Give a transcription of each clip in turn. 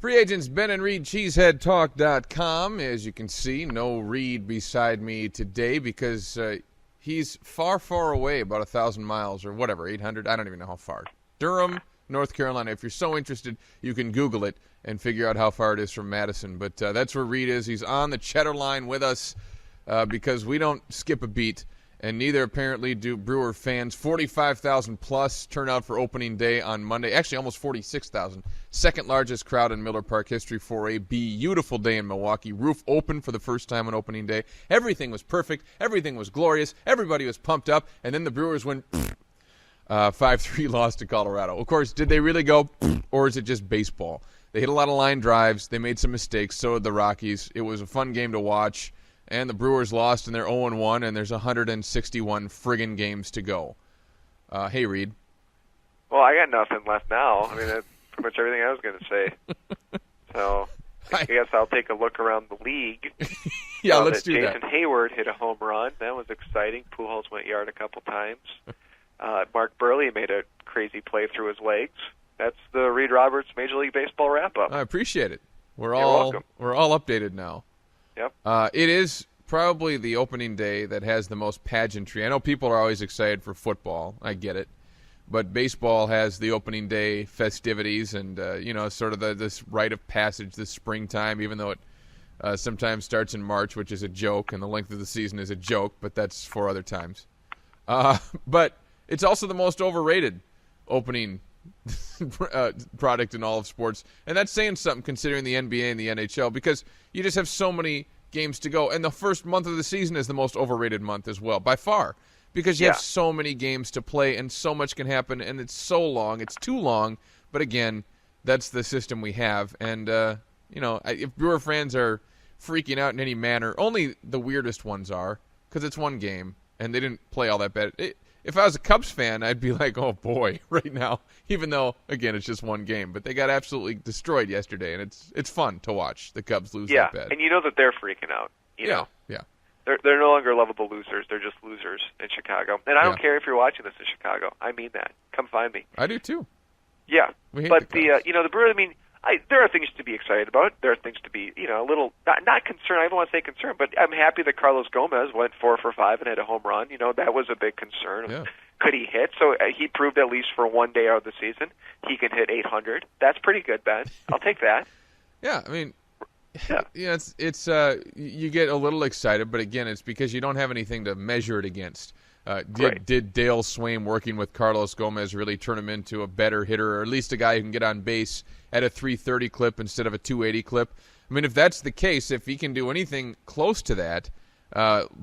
Free agents, Ben and Reed, cheeseheadtalk.com. As you can see, no Reed beside me today because he's far, far away, about 1,000 miles or whatever, 800. I don't even know how far. Durham, North Carolina. If you're so interested, you can Google it and figure out how far it is from Madison. But that's where Reed is. He's on the Cheddar line with us because we don't skip a beat. And neither apparently do Brewer fans. 45,000 plus turnout for opening day on Monday. Actually, almost 46,000. Second largest crowd in Miller Park history for a beautiful day in Milwaukee. Roof open for the first time on opening day. Everything was perfect. Everything was glorious. Everybody was pumped up. And then the Brewers went 5-3 loss to Colorado. Of course, did they really go, or is it just baseball? They hit a lot of line drives. They made some mistakes. So did the Rockies. It was a fun game to watch. And the Brewers lost, and they're 0-1, and there's 161 friggin' games to go. Hey, Reed. Well, I got nothing left now. I mean, that's pretty much everything I was going to say. So I guess I'll take a look around the league. Yeah, let's do that. Jason Hayward hit a home run. That was exciting. Pujols went yard a couple times. Mark Burley made a crazy play through his legs. That's the Reed Roberts Major League Baseball wrap-up. I appreciate it. You're welcome. We're all updated now. Yep. It is probably the opening day that has the most pageantry. I know people are always excited for football. I get it. But baseball has the opening day festivities and, sort of this rite of passage, this springtime, even though it sometimes starts in March, which is a joke, and the length of the season is a joke, but that's for other times. But it's also the most overrated opening product in all of sports. And that's saying something considering the NBA and the NHL because you just have so many games to go. And the first month of the season is the most overrated month as well, by far, because you have so many games to play and so much can happen, and it's so long. It's too long. But again, that's the system we have. And, if Brewer fans are freaking out in any manner, only the weirdest ones are because it's one game and they didn't play all that bad. If I was a Cubs fan, I'd be like, oh, boy, right now, even though, again, it's just one game. But they got absolutely destroyed yesterday, and it's fun to watch the Cubs lose that bad. And you know that they're freaking out. You know? Yeah. They're no longer lovable losers. They're just losers in Chicago. And I don't care if you're watching this in Chicago. I mean that. Come find me. I do, too. Yeah. But the Brewers, there are things to be excited about. There are things to be, a little, not concerned. I don't want to say concerned, but I'm happy that Carlos Gomez went 4 for 5 and had a home run. That was a big concern. Yeah. Could he hit? So he proved at least for one day out of the season he can hit 800. That's pretty good, Ben. I'll take that. Yeah, it's you get a little excited, but again, it's because you don't have anything to measure it against. Did Dale Swain working with Carlos Gomez really turn him into a better hitter, or at least a guy who can get on base at a 330 clip instead of a 280 clip? I mean, if that's the case, if he can do anything close to that,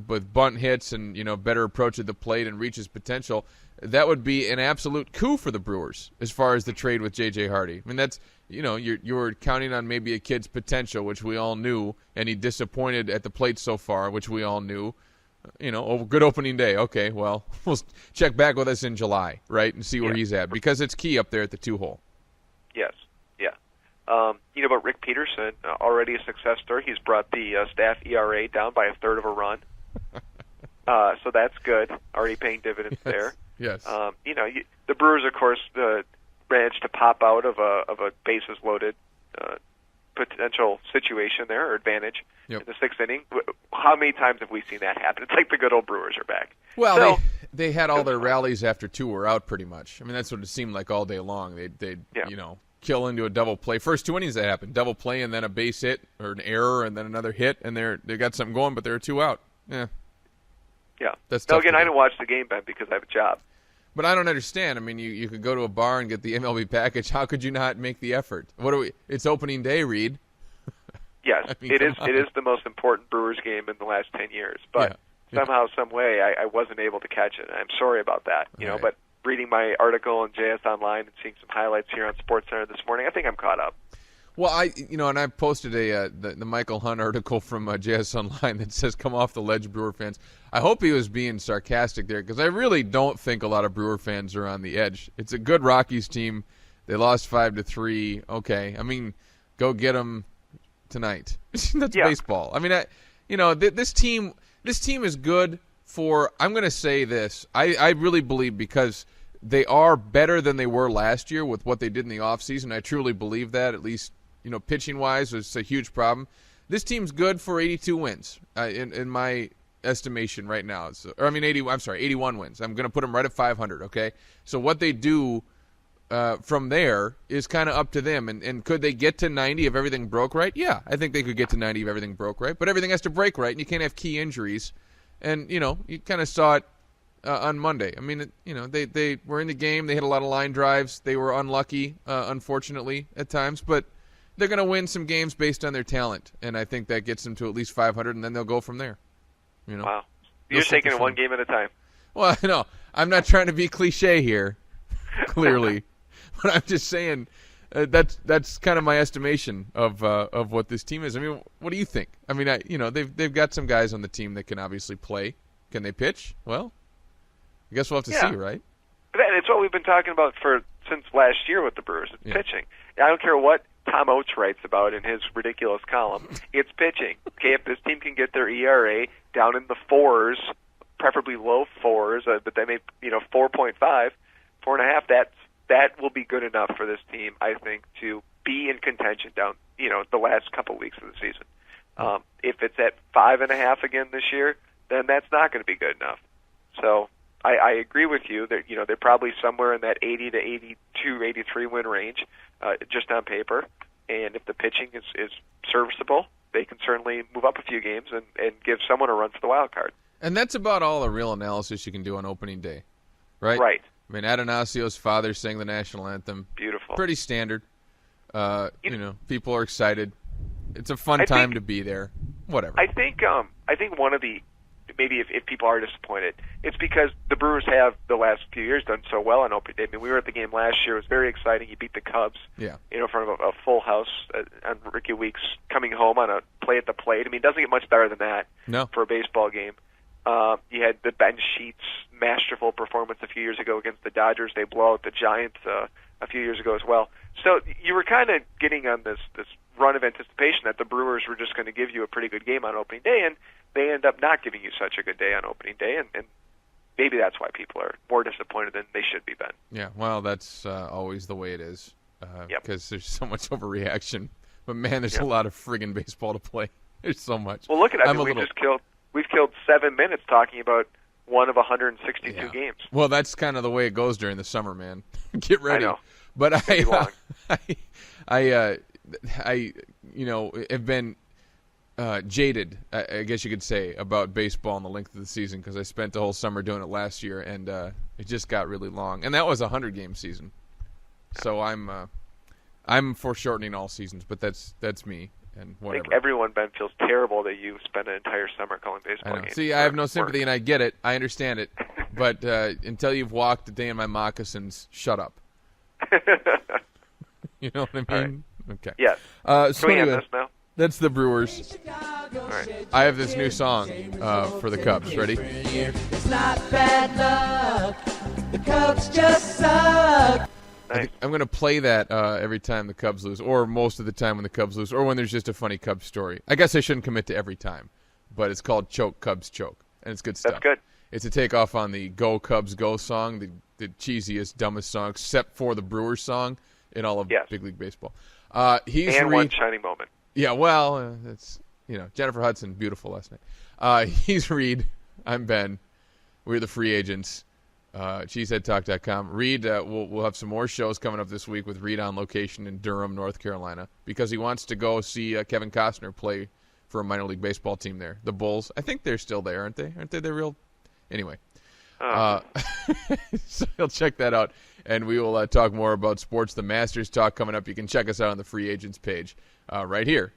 with bunt hits and better approach at the plate and reach his potential, that would be an absolute coup for the Brewers as far as the trade with J.J. Hardy. I mean, that's you were counting on maybe a kid's potential, which we all knew, and he disappointed at the plate so far, which we all knew. Good opening day. Okay, well, we'll check back with us in July, right, and see where he's at, because it's key up there at the 2-hole. Yes, yeah. About Rick Peterson, already a success story. He's brought the staff ERA down by a third of a run. So that's good. Already paying dividends there. Yes. The Brewers, of course, managed to pop out of a bases loaded potential situation there, or advantage in the 6th inning. How many times have we seen that happen? It's like the good old Brewers are back. Well, they had all their rallies after 2 were out pretty much. I mean, that's what it seemed like all day long. They'd kill into a double play. First 2 innings that happened. Double play and then a base hit or an error and then another hit, and they got something going, but there were 2 out. Yeah. Yeah. That's now, tough. again, I didn't watch the game, Ben, because I have a job. But I don't understand. I mean, you could go to a bar and get the MLB package. How could you not make the effort? It's opening day, Reed. Yes, it is the most important Brewers game in the last 10 years. But somehow, some way, I wasn't able to catch it. I'm sorry about that. Right. But reading my article in JS Online and seeing some highlights here on SportsCenter this morning, I think I'm caught up. Well, I posted the Michael Hunt article from JS Online that says, "Come off the ledge, Brewer fans." I hope he was being sarcastic there, because I really don't think a lot of Brewer fans are on the edge. It's a good Rockies team. They lost 5-3. Okay, I mean, go get them tonight. That's baseball. I mean, this team is good for. I'm going to say this. I really believe, because they are better than they were last year with what they did in the offseason. I truly believe that, at least pitching wise was a huge problem. This team's good for 82 wins in my estimation right now. 81 wins. I'm going to put them right at 500. Okay, so what they do from there is kind of up to them. And could they get to 90 if everything broke right? Yeah, I think they could get to 90 if everything broke right. But everything has to break right, and you can't have key injuries. And you kind of saw it on Monday. I mean, they were in the game. They hit a lot of line drives. They were unlucky, unfortunately, at times. But they're going to win some games based on their talent, and I think that gets them to at least 500, and then they'll go from there. Wow. You're taking it one game at a time. Well, no, I'm not trying to be cliche here, clearly. But I'm just saying that's kind of my estimation of what this team is. I mean, what do you think? I mean, they've got some guys on the team that can obviously play. Can they pitch? Well, I guess we'll have to see, right? It's what we've been talking about since last year with the Brewers. It's pitching. I don't care what Tom Oates writes about in his ridiculous column. It's pitching. Okay, if this team can get their ERA down in the 4s, preferably low 4s, but they may 4.5, 4.5. That will be good enough for this team, I think, to be in contention down the last couple weeks of the season. If it's at 5.5 again this year, then that's not going to be good enough. So I agree with you that they're probably somewhere in that 80 to 82, 83 win range, just on paper. And if the pitching is serviceable, they can certainly move up a few games and give someone a run for the wild card. And that's about all the real analysis you can do on opening day, right? Right. I mean, Adonasio's father sang the national anthem. Beautiful. Pretty standard. People are excited. It's a fun time to be there. Whatever. I think one of the maybe if people are disappointed, it's because the Brewers have the last few years done so well on opening day. I mean, we were at the game last year. It was very exciting. You beat the Cubs. Yeah. In front of a full house on Ricky Weeks coming home on a play at the plate. I mean, it doesn't get much better than that for a baseball game. You had the Ben Sheets masterful performance a few years ago against the Dodgers. They blow out the Giants a few years ago as well. So you were kind of getting on this run of anticipation that the Brewers were just going to give you a pretty good game on opening day, and they end up not giving you such a good day on opening day, and maybe that's why people are more disappointed than they should be, Ben. Yeah, well, that's always the way it is because there's so much overreaction. But, man, there's a lot of friggin' baseball to play. There's so much. Well, look at it. We've killed 7 minutes talking about one of 162 games. Well, that's kind of the way it goes during the summer, man. Get ready. I know. But I have been jaded, I guess you could say, about baseball and the length of the season because I spent the whole summer doing it last year, and it just got really long. And that was a 100-game season. So I'm foreshortening all seasons, but that's me. And whatever. I think everyone, Ben, feels terrible that you spent an entire summer calling baseball games. See, I have no sympathy, and I get it. I understand it. But until you've walked a day in my moccasins, shut up. You know what I mean? Right. Okay. Yes. So Can we anyway, end this now? That's the Brewers. All right. I have this new song for the Cubs. Ready? It's not bad luck. The Cubs just suck. Nice. I'm going to play that every time the Cubs lose, or most of the time when the Cubs lose, or when there's just a funny Cubs story. I guess I shouldn't commit to every time, but it's called Choke, Cubs Choke, and it's good stuff. That's good. It's a takeoff on the Go Cubs Go song, the cheesiest, dumbest song, except for the Brewers song in all of Big League Baseball. One shining moment. Yeah, well, that's Jennifer Hudson, beautiful last night. He's Reed. I'm Ben. We're the free agents. Cheeseheadtalk.com. Reed, we'll have some more shows coming up this week with Reed on location in Durham, North Carolina, because he wants to go see Kevin Costner play for a minor league baseball team there. The Bulls. I think they're still there, aren't they? Aren't they the real? Anyway. So he'll check that out, and we will talk more about sports. The Masters talk coming up. You can check us out on the free agents page right here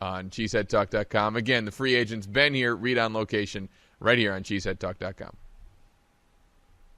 on cheeseheadtalk.com. Again, the free agents, Ben here, Reed on location, right here on cheeseheadtalk.com.